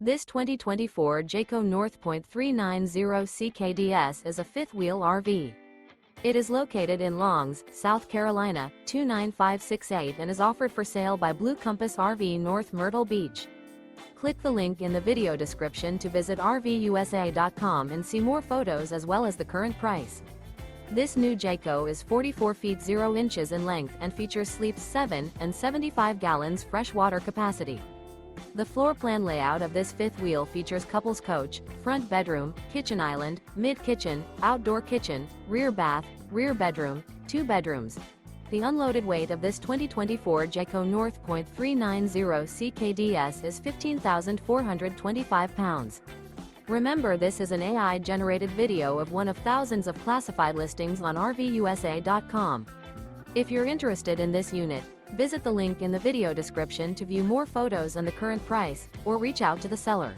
This 2024 Jayco North Point 390 CKDS is a fifth-wheel RV. It is located in Longs, South Carolina, 29568 and is offered for sale by Blue Compass RV North Myrtle Beach. Click the link in the video description to visit RVUSA.com and see more photos as well as the current price. This new Jayco is 44 feet 0 inches in length and features sleeps 7 and 75 gallons fresh water capacity. The floor plan layout of this fifth wheel features couples coach, front bedroom, kitchen island, mid-kitchen, outdoor kitchen, rear bath, rear bedroom, 2 bedrooms. The unloaded weight of this 2024 Jayco North Point 390 CKDS is 15,425 pounds. Remember, this is an AI-generated video of one of thousands of classified listings on RVUSA.com. If you're interested in this unit, visit the link in the video description to view more photos and the current price, or reach out to the seller.